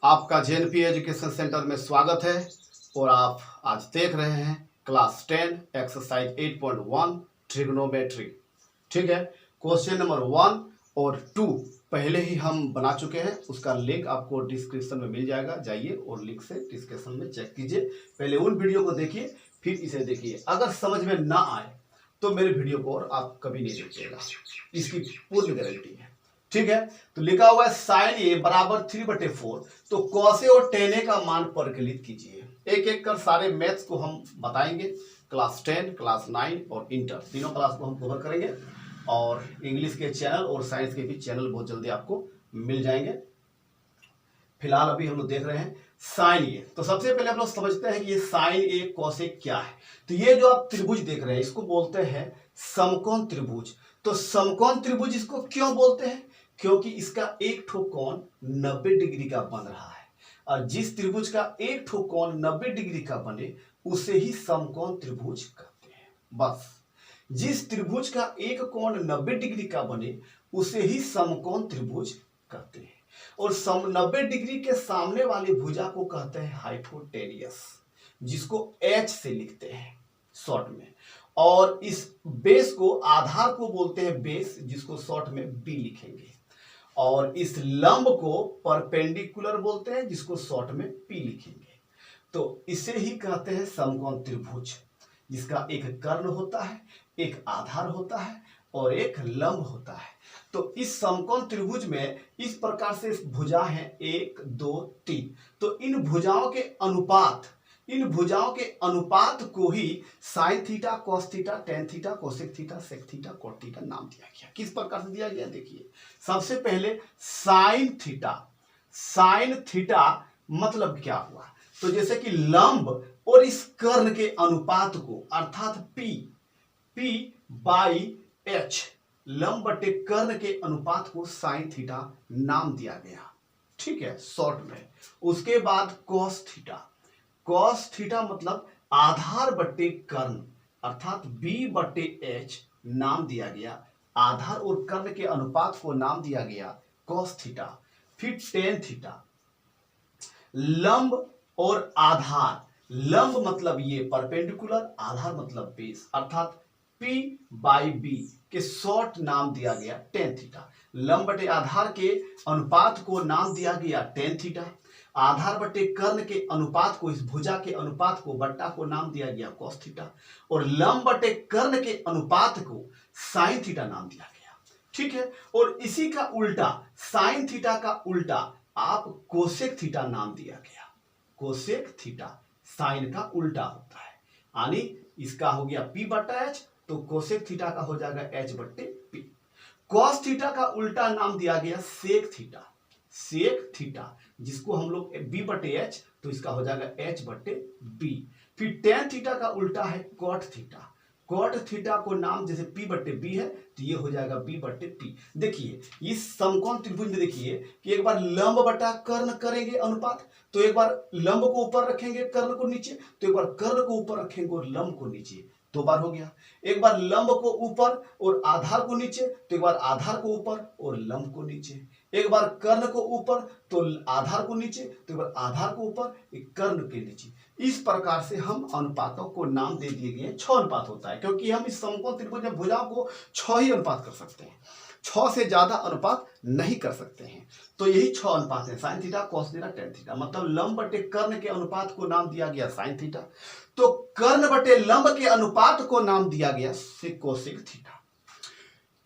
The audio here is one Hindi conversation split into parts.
आपका जेएनपी एजुकेशन सेंटर में स्वागत है और आप आज देख रहे हैं क्लास 10 एक्सरसाइज 8.1 ट्रिग्नोमेट्री। ठीक है, क्वेश्चन नंबर 1 और 2 पहले ही हम बना चुके हैं, उसका लिंक आपको डिस्क्रिप्शन में मिल जाएगा। जाइए और लिंक से डिस्क्रिप्शन में चेक कीजिए। पहले उन वीडियो को देखिए, फिर इसे देखिए। अगर समझ में ना आए तो मेरे वीडियो को और आप कभी नहीं देखिएगा, इसकी पूर्ण गारंटी है। ठीक है, तो लिखा हुआ है साइन ए बराबर 3/4। तो कॉस ए और टेन ए का मान परिकलित कीजिए। एक एक कर सारे मैथ्स को हम बताएंगे। क्लास 10, क्लास 9 और इंटर तीनों क्लास को हम कवर करेंगे और इंग्लिश के चैनल और साइंस के भी चैनल बहुत जल्दी आपको मिल जाएंगे। फिलहाल अभी हम लोग देख रहे हैं साइन ए। तो सबसे पहले हम लोग समझते हैं कि ये साइन ए कॉस ए क्या है। तो ये जो आप त्रिभुज देख रहे हैं इसको बोलते हैं समकोण त्रिभुज। तो समकोण त्रिभुज इसको क्यों बोलते हैं? क्योंकि इसका एक ठो कोण 90 डिग्री का बन रहा है और जिस त्रिभुज का एक ठो कोण 90 डिग्री का बने उसे ही समकोण त्रिभुज कहते हैं। बस, जिस त्रिभुज का एक कोण 90 डिग्री का बने उसे ही समकोण त्रिभुज कहते हैं। और 90 डिग्री के सामने वाली भुजा को कहते हैं हाइपोटेनियस, जिसको H से लिखते हैं शॉर्ट में। और इस बेस को, आधार को बोलते हैं बेस, जिसको शॉर्ट में B लिखेंगे। और इस लंब को परपेंडिकुलर बोलते हैं, जिसको शॉर्ट में P लिखेंगे। तो इसे ही कहते हैं समकोण त्रिभुज, जिसका एक कर्ण होता है, एक आधार होता है और एक लंब होता है। तो इस समकोण त्रिभुज में इस प्रकार से भुजा है 1 2 3। तो इन भुजाओं के अनुपात को ही sine theta, cos theta, tan theta, cosec theta, sec theta, cot theta नाम दिया गया। किस प्रकार से दिया गया देखिए। सबसे पहले साइन थीटा मतलब क्या हुआ? तो जैसे कि लंब और इस कर्ण के अनुपात को, अर्थात P बाई H, लंब बटे कर्ण के अनुपात को साइन थीटा नाम दिया गया। ठीक है, शॉर्ट में। उसके बाद कॉस थीटा मतलब आधार बटे कर्ण, अर्थात B बटे H नाम दिया गया। आधार और कर्ण के अनुपात को नाम दिया गया कॉस थीटा। फिर टेन थीटा, लंब और आधार, लंब मतलब ये परपेंडिकुलर, आधार मतलब बेस, अर्थात P बाई B के शॉर्ट नाम दिया गया टेन थीटा। लंब बटे आधार के अनुपात को नाम दिया गया टेन थीटा। आधार बटे कर्ण के अनुपात को, इस भुजा के अनुपात को, बट्टा को नाम दिया गया कॉस थीटा। और लंब बटे कर्ण के अनुपात को साइन थीटा नाम दिया गया। ठीक है, और इसी का उल्टा, साइन थीटा का उल्टा आप कोसेक थीटा नाम दिया गया। कोसेक थीटा साइन का उल्टा होता है, यानी इसका हो गया P बटा H, तो कोसेक थीटा का हो जाएगा H बटे P। कॉस थीटा का उल्टा नाम दिया गया सेक थीटा, जिसको हम लोग B बटे H, तो इसका हो जाएगा H बटे B। फिर टेन थीटा का उल्टा है कॉट थीटा को नाम जैसे P बटे B है, तो ये हो जाएगा B बटे P। देखिए इस समकोण त्रिभुज में देखिए कि एक बार लंब बटा कर्ण करेंगे अनुपात, तो एक बार लंब को ऊपर रखेंगे कर्ण को नीचे, तो एक बार कर्ण को ऊपर रखेंगे और लंब को नीचे, दो बार हो गया। एक बार लंब को ऊपर और आधार को नीचे, तो एक बार आधार को ऊपर और लंब को नीचे। एक बार कर्ण को ऊपर तो आधार को नीचे, तो एक बार आधार को ऊपर, एक कर्ण के नीचे। इस प्रकार से हम अनुपातों को नाम दे दिए गए। 6 अनुपात होता है, क्योंकि हम इस समकोण त्रिभुज में भुजाओं को 6 ही अनुपात कर सकते हैं, 6 से ज्यादा अनुपात नहीं कर सकते हैं। तो यही 6 अनुपात है, sign theta, cos theta, tan theta. मतलब लंब बटे कर्ण के अनुपात को नाम दिया गया साइन थीटा, तो कर्ण बटे लंब के अनुपात को नाम दिया गया कोसेक थीटा।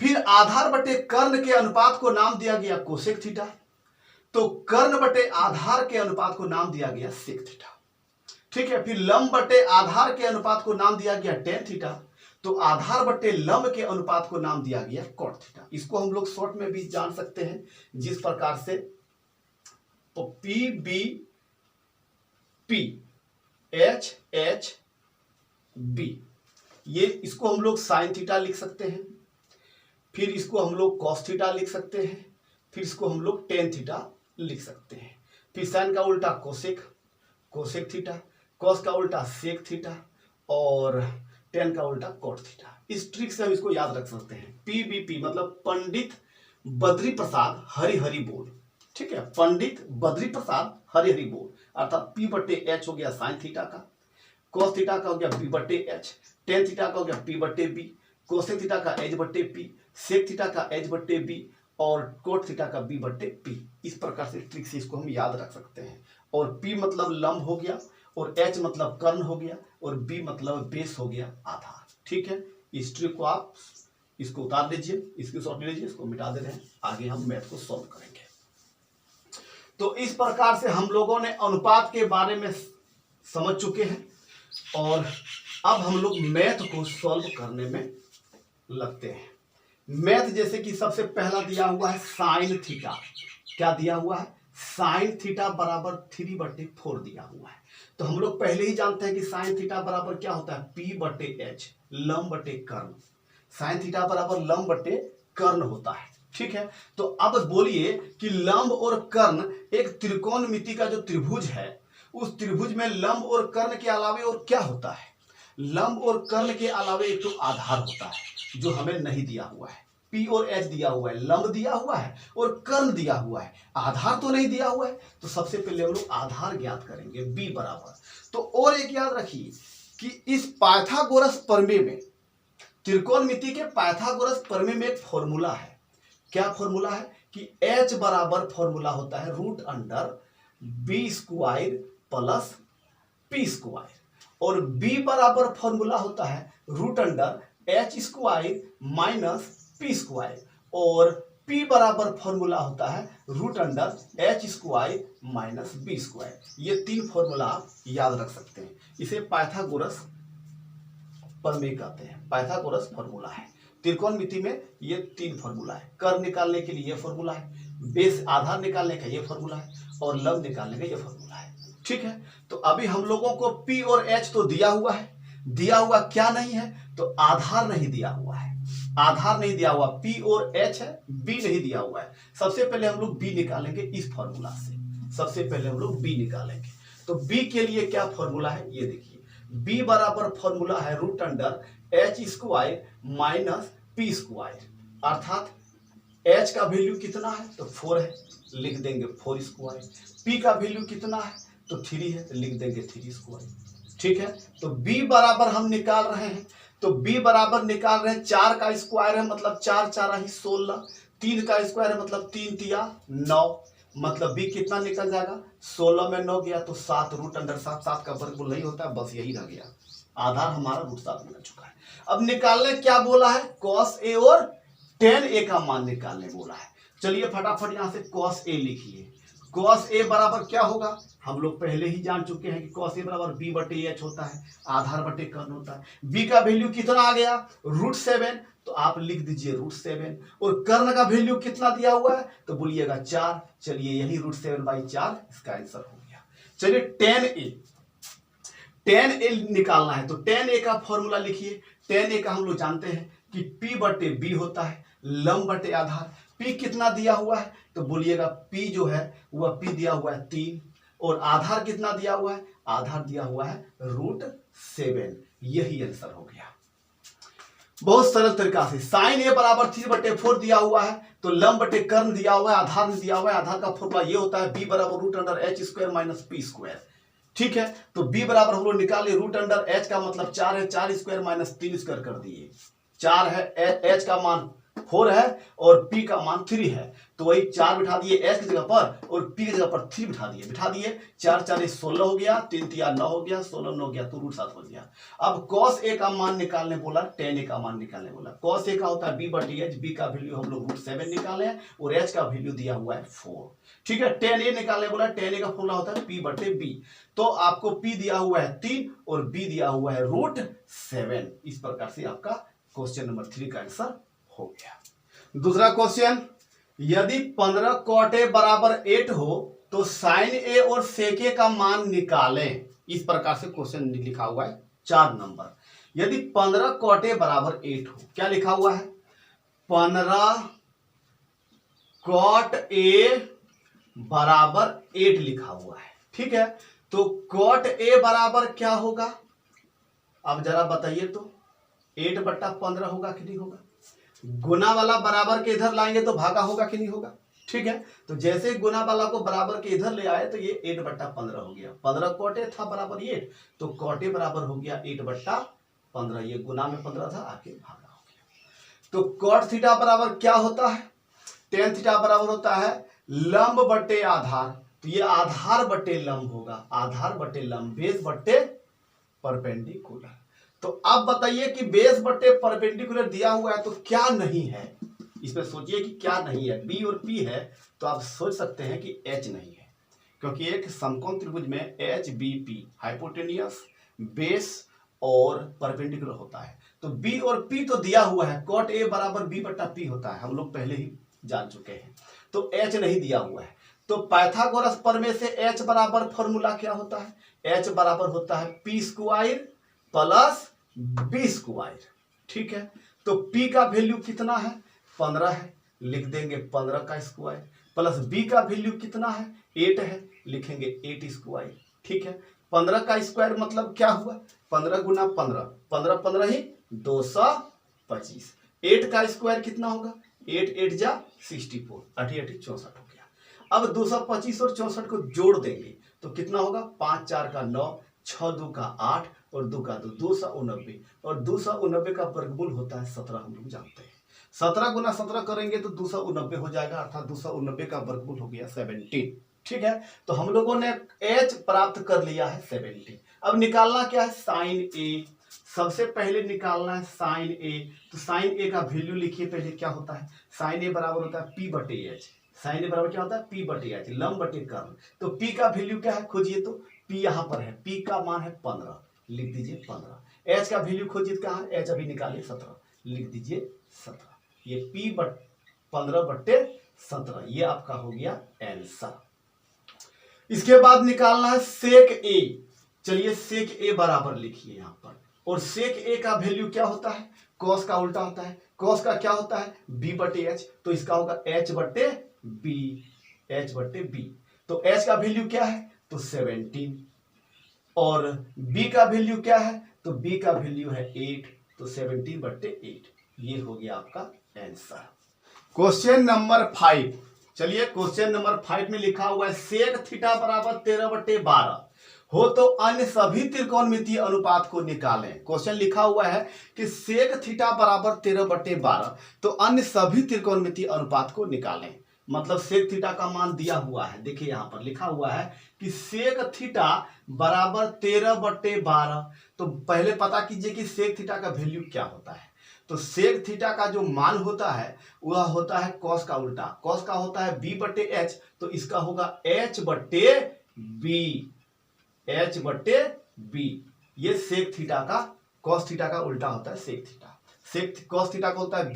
फिर आधार बटे कर्ण के अनुपात को नाम दिया गया कोसेक थीटा, तो कर्ण बटे आधार के अनुपात को नाम दिया गया सेक थीटा। ठीक है, फिर लंब बटे आधार के अनुपात को नाम दिया गया टेन थीटा, तो आधार बटे लंब के अनुपात को नाम दिया गया कॉट थीटा। इसको हम लोग शॉर्ट में भी जान सकते हैं जिस प्रकार से, तो P B P H H B, ये इसको हम लोग साइन थीटा लिख सकते हैं। फिर इसको हम लोग कॉस थीटा लिख सकते हैं। फिर इसको हम लोग टेन थीटा लिख सकते हैं। फिर साइन का उल्टा कोसेक थीटा, कॉस का उल्टा सेक थीटा और टेन का उल्टा कॉट थीटा। इस ट्रिक से हम इसको याद रख सकते हैं। PBP मतलब पंडित बद्री प्रसाद हरि बोल, ठीक है, पंडित बद्री प्रसाद हरि हरि बोल, अर्थात पी बटे एच हो गया साइन थीटा का, कोस थीटा का हो गया बी बटे एच, टेन थीटा का हो गया पी बटे बी, कोसेक थीटा का एच बटे पी, सेक थीटा का एच बटे बी और कोट थीटा का बी बटे पी। इस प्रकार से ट्रिक से इसको हम याद रख सकते हैं। और पी मतलब लंब हो गया और एच मतलब कर्ण हो गया और बी मतलब बेस हो गया आधार। ठीक है, इस ट्रिक को आप इसको उतार लीजिए, इसकी शॉर्ट लीजिए, इसको मिटा दे रहे हैं, आगे हम मैथ को सॉल्व करेंगे। तो इस प्रकार से हम लोगों ने अनुपात के बारे में समझ चुके हैं और अब हम लोग मैथ को सॉल्व करने में लगते हैं। मैथ जैसे कि सबसे पहला दिया हुआ है साइन थीटा, क्या दिया हुआ है, साइन थीटा बराबर 3/4 दिया हुआ है। तो हम लोग पहले ही जानते हैं कि साइन थीटा बराबर क्या होता है, पी बटे एच, लंब बटे कर्ण। साइन थीटा बराबर लंब बटे कर्ण होता है। ठीक है, तो अब बोलिए कि लंब और कर्ण एक त्रिकोणमिति का जो त्रिभुज है, उस त्रिभुज में लंब और कर्ण के अलावे और क्या होता है, लंब और कर्ण के अलावे एक तो आधार होता है जो हमें नहीं दिया हुआ है। पी और एच दिया हुआ है, लंब दिया हुआ है और कर्ण दिया हुआ है, आधार तो नहीं दिया हुआ है। तो सबसे पहले हम लोग आधार ज्ञात करेंगे, बी बराबर। तो और एक याद रखिए कि इस पाइथागोरस प्रमेय में, त्रिकोणमिति के पाइथागोरस प्रमेय में एक फॉर्मूला है। क्या फॉर्मूला है कि h बराबर फॉर्मूला होता है root under B square plus P square, और b बराबर फॉर्मूला होता है root under H square minus P square, और p बराबर फॉर्मूला होता है root under H square minus B square. ये तीन फॉर्मूला आप याद रख सकते हैं। इसे पाइथागोरस प्रमेय कहते हैं, पाइथागोरस फॉर्मूला है। त्रिकोणमिति में ये तीन फॉर्मूला है, कर्ण निकालने के लिए ये फॉर्मूला है, बेस आधार निकालने का ये फॉर्मूला है और लंब निकालने का ये फॉर्मूला है। ठीक है, तो अभी हम लोगों को P और H तो दिया हुआ है, दिया हुआ क्या नहीं है, तो आधार नहीं दिया हुआ है, आधार नहीं दिया हुआ, P और H है, B नहीं दिया हुआ है। सबसे पहले हम लोग B निकालेंगे इस फॉर्मूला से, सबसे पहले हम लोग B निकालेंगे। तो B के लिए क्या फॉर्मूला है ये देखिए, B बराबर फॉर्मूला है root under H square minus P square, अर्थात H का वैल्यू कितना है तो 4 है, लिख देंगे 4 स्क्वायर, P का वैल्यू कितना है तो 3 है, तो लिख देंगे 3 स्क्वायर। ठीक है, तो B बराबर हम निकाल रहे हैं, तो B बराबर निकाल रहे हैं, 4 का स्क्वायर है मतलब 4 4 ही 16, 3 का स्क्वायर है मतलब 3 तिया 9, मतलब B कितना निकल जाएगा, 16 में 9 गया तो 7, रूट अंडर 7, 7 का वर्गमूल नहीं होता है, बस यही रह गया, आधार हमारा रूट 7 मिल चुका है। अब निकालने क्या बोला है, कॉस ए और टेन ए का मान निकालने बोला है। चलिए फटाफट यहां से कॉस ए लिखिए। कॉस ए बराबर क्या होगा, हम लोग पहले ही जान चुके हैं कि कॉस ए बराबर बी बटे एच होता है, आधार बटे कर्ण होता है। बी का वैल्यू कितना आ गया, रूट 7, तो आप लिख दीजिए रूट 7, और कर्ण का वैल्यू कितना दिया हुआ है तो बोलिएगा 4, चलिए यही रूट 7/4 इसका आंसर हो गया। चलिए टेन ए निकालना है, तो टेन ए का फॉर्मूला लिखिए। टेन ए का हम लोग जानते हैं कि P बटे बी होता है, लंब बटे आधार। P कितना दिया हुआ है तो बोलिएगा P जो है वह P दिया हुआ है 3, और आधार कितना दिया हुआ है, आधार दिया हुआ है रूट 7, यही आंसर हो गया। बहुत सरल तरीका से साइन ए बराबर 3/4 दिया हुआ है, तो लंब बटे कर्ण दिया हुआ है, आधार में दिया हुआ है, आधार का फॉर्मूला ये होता है B बराबर root under H square minus P square. ठीक है, तो B बराबर हम लोग निकाले रूट अंडर H का मतलब 4 है, 4 स्क्वायर माइनस 3 स्क्वायर कर दिए, 4 है, H का मान 4 है और P का मान 3 है, तो वही 4 बिठा दिए H की जगह पर और P की जगह पर 3 बिठा दिए, 4 4 16 हो गया, 3 3 9 हो गया, 16 9 गया तो रूट 7 हो गया। अब cos A का मान निकालने बोला, tan A का मान निकालने बोला। cos A का होता है B बटे H, B का वैल्यू हम लोग रूट 7 निकाले और H का वैल्यू दिया हुआ है 4। ठीक है, tan A निकालने बोला, tan A का फॉर्मूला होता है P बटे B, तो आपको P दिया हुआ है 3 और B दिया हुआ है रूट 7। इस प्रकार से आपका क्वेश्चन नंबर 3 का आंसर हो गया। दूसरा क्वेश्चन, यदि 15 cot A बराबर 8 हो तो sin A और sec A का मान निकालें। इस प्रकार से क्वेश्चन लिखा हुआ है 4 नंबर। यदि 15 cot A बराबर 8 हो, क्या लिखा हुआ है, 15 cot A बराबर 8 लिखा हुआ है। ठीक है, तो cot A बराबर क्या होगा, अब जरा बताइए तो, 8/15 होगा कि नहीं होगा, गुना वाला बराबर के इधर लाएंगे तो भागा होगा कि नहीं होगा। ठीक है, तो जैसे गुना वाला को बराबर के इधर ले आए तो ये 8/15 हो गया। 15 कॉटे था बराबर 8, तो कॉटे बराबर हो गया 8/15। ये गुना में 15 था, आके भागा हो गया। तो कॉट थीटा बराबर क्या होता है? टेन थीटा बराबर होता है लंब बटे आधार। तो ये आधार बटे लंब होगा, आधार बटे लंब, बेस बटे परपेंडिकुलर। तो अब बताइए कि बेस बटे परपेंडिकुलर दिया हुआ है तो क्या नहीं है इसमें? सोचिए कि क्या नहीं है। बी और पी है तो आप सोच सकते हैं कि एच नहीं है, क्योंकि एक समकोण त्रिभुज में H B P hypotenuse, base और परपेंडिकुलर होता है। तो बी और पी तो दिया हुआ है, कॉट ए बराबर बी बटा पी होता है, हम लोग पहले ही जान चुके हैं। तो एच नहीं दिया हुआ है। तो पाइथागोरस प्रमेय से एच बराबर फॉर्मूला क्या होता है? एच बराबर होता है P square plus B square. ठीक है, तो पी का वैल्यू कितना है? 15 है, लिख देंगे 15 का स्क्वायर, प्लस बी का वैल्यू कितना है? 8 है, लिखेंगे 8 स्क्वायर। ठीक है, 15 का स्क्वायर मतलब क्या हुआ? 15 गुना 15, 15 15 ही 225। 8 का स्क्वायर कितना होगा? 8 8 जा 64, 8 8 64 हो गया। अब 225 और 64 को जोड़ देंगे तो कितना होगा? 5 4 का 9, 6 2 का 8 और 2 का 2, 289। और 289 का वर्गमूल होता है 17, हम लोग जानते हैं। 17 गुना 17 करेंगे तो 289 हो जाएगा, अर्थात 289 का वर्गमूल हो गया 17। ठीक है, तो हम लोगों ने एच प्राप्त कर लिया है 17। अब निकालना क्या है? साइन ए। सबसे पहले निकालना है साइन ए। तो साइन ए का वैल्यू लिखिए पहले, क्या होता है? साइन ए बराबर होता है पी बटे एच। साइन ए बराबर क्या होता है? पी बटे एच, लंब बटे कर्ण। तो पी का वैल्यू क्या है खोजिए, तो पी यहां पर है, पी का मान है 15, लिख दीजिए 15। एच का वैल्यू खोजिए कहां? एच अभी निकालिए 17, लिख दीजिए 17। ये पी 15/17, ये आपका हो गया आंसर। इसके बाद निकालना है सेक ए। चलिए सेक ए बराबर लिखिए यहां पर, और सेक ए का वैल्यू क्या होता है? कॉस का उल्टा होता है। कॉस का क्या होता है? बी बटे एच, तो इसका होगा एच बटे बी, एच बटे बी। तो एच का वैल्यू क्या है? तो 17, और बी का वैल्यू क्या है? तो बी का वैल्यू है 8, तो 17/8। ये हो गया आपका आंसर। Question number 5। चलिए क्वेश्चन नंबर 5 में लिखा हुआ है सेक थीटा बराबर 13/12 हो तो अन्य सभी त्रिकोणमितीय अनुपात को निकालें। क्वेश्चन लिखा हुआ है कि सेक थीटा बराबर 13/12, तो अन्य सभी त्रिकोणमितीय अनुपात को निकालें। मतलब सेक थीटा का मान दिया हुआ है, देखिए यहां पर लिखा हुआ है कि सेक थीटा बराबर 13/12। तो पहले पता कीजिए कि सेक थीटा का वैल्यू क्या होता है। तो सेक थीटा का जो मान होता है वह होता है कॉस का उल्टा। कॉस का होता है बी बटे एच, तो इसका होगा एच बटे बी, एच बटे बी। ये सेक थीटा का, कॉस थीटा का उल्टा होता है सेक थीटा। सेक कॉस थीटा का होता है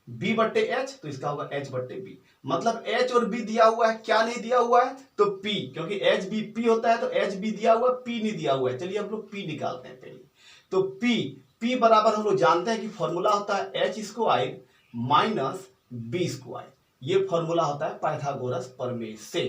बी बटे एच, तो इसका होगा एच बटे बी। मतलब एच और बी दिया हुआ है, क्या नहीं दिया हुआ है? तो पी, क्योंकि एच बी पी होता है, तो एच बी दिया हुआ है, पी नहीं दिया हुआ है। चलिए हम लोग पी निकालते हैं पहले। तो पी बराबर हम लोग जानते हैं कि फॉर्मूला होता है H square minus B square. ये फॉर्मूला होता है पाइथागोरस प्रमेय से।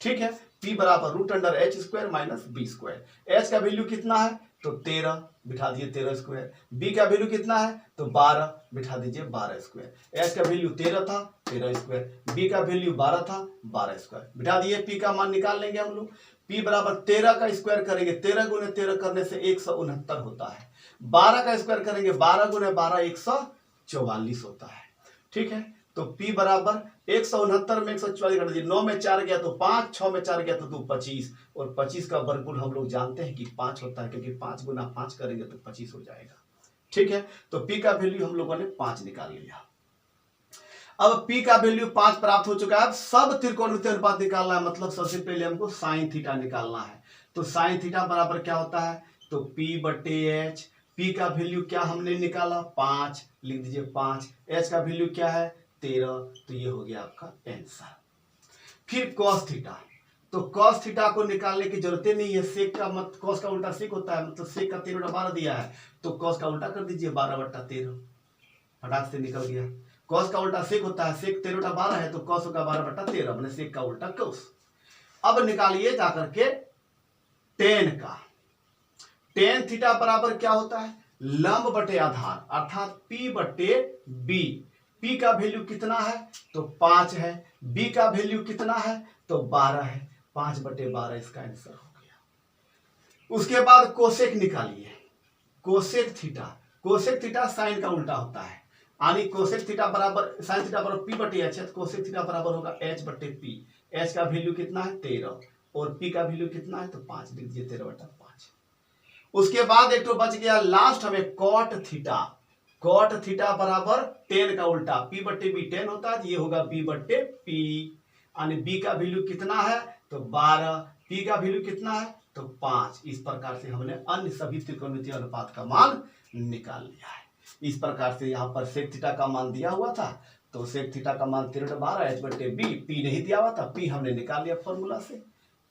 ठीक है, पी बराबर √h square minus B square. H का वैल्यू कितना है? तो 13, बिठा दीजिए 13 स्क्वायर। बी का वैल्यू कितना है? तो 12, बिठा दीजिए 12 स्क्वायर। एच का वैल्यू 13 था, 13 स्क्वायर। बी का वैल्यू 12 था, 12 स्क्वायर। बिठा दिए, पी का मान निकाल लेंगे हम लोग। पी बराबर 13 का स्क्वायर करेंगे, 13 गुने 13 करने से 169 होता है। 12 का स्क्वायर करेंगे, 12 गुने 12 144 होता है। ठीक है, तो P बराबर 169 में 144 घटा दीजिए, 9 में 4 गया तो 5, 6 में 4 गया तो 2 25, और 25 का वर्गमूल हम लोग जानते हैं कि 5 होता है, क्योंकि 5 गुना 5 करेंगे तो 25 हो जाएगा। ठीक है, तो P का वैल्यू हम लोगों ने 5 निकाल लिया। अब P का वैल्यू 5 प्राप्त हो चुका है। अब सब त्रिकोणमितीय अनुपात निकालना है, मतलब सबसे पहले हमको साइन थीटा निकालना है। तो साइन थीटा बराबर क्या होता है? तो P बटे एच। P का वैल्यू क्या हमने निकाला? 5, लिख दीजिए 5। H का वैल्यू क्या है? 13, तो ये हो गया आपका आंसर। फिर cos थीटा, तो cos थीटा को निकालने की जरूरत नहीं है। सेक का मत cos का उल्टा सेक होता है, मतलब सेक का 13/12 दिया है, तो cos का उल्टा कर दीजिए 12/13, फटाक से निकल गया। cos का उल्टा सेक होता है, सेक 13/12 है, तो cos होगा 12/13, मैंने सेक का उल्टा cos। अब निकालिए जाकर के tan का। tan थीटा बराबर क्या होता है? लंब बटे आधार, अर्थात P बटे B। P का वैल्यू कितना है तो 5 है, B का वैल्यू कितना है तो 12 है, 5/12 इसका आंसर हो गया। उसके बाद कोसेक निकालिए, कोसेक थीटा साइन का उल्टा होता है, यानी कोसेक थीटा बराबर साइन थीटा बराबर P/H है, तो कोसेक थीटा बराबर होगा H/P। H का वैल्यू कितना है 13 और P का वैल्यू कितना है तो 5, लिख दीजिए 13/5। उसके बाद एक तो बच गया लास्ट हमें कॉट थीटा बराबर tan का उल्टा P/B 10 होता है, ये होगा B/P, यानी B का वैल्यू कितना है तो 12, P का वैल्यू कितना है तो 5। इस प्रकार से हमने अन्य सभी त्रिकोणमितीय अनुपात का मान निकाल लिया है। इस प्रकार से यहाँ पर सेक थीटा का मान दिया हुआ था, तो सेक थीटा का मान 13/12 H/B, P नहीं दिया हुआ था, P हमने निकाल लिया फॉर्मूला से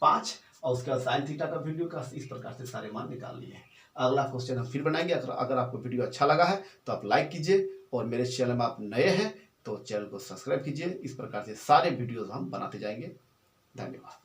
5, और उसके बाद साइन थीटा का वैल्यू का इस प्रकार से सारे मान निकाल लिए। अगला क्वेश्चन हम फिर बनाएंगे। अगर आपको वीडियो अच्छा लगा है तो आप लाइक कीजिए, और मेरे चैनल में आप नए हैं तो चैनल को सब्सक्राइब कीजिए। इस प्रकार से सारे वीडियोज हम बनाते जाएंगे। धन्यवाद।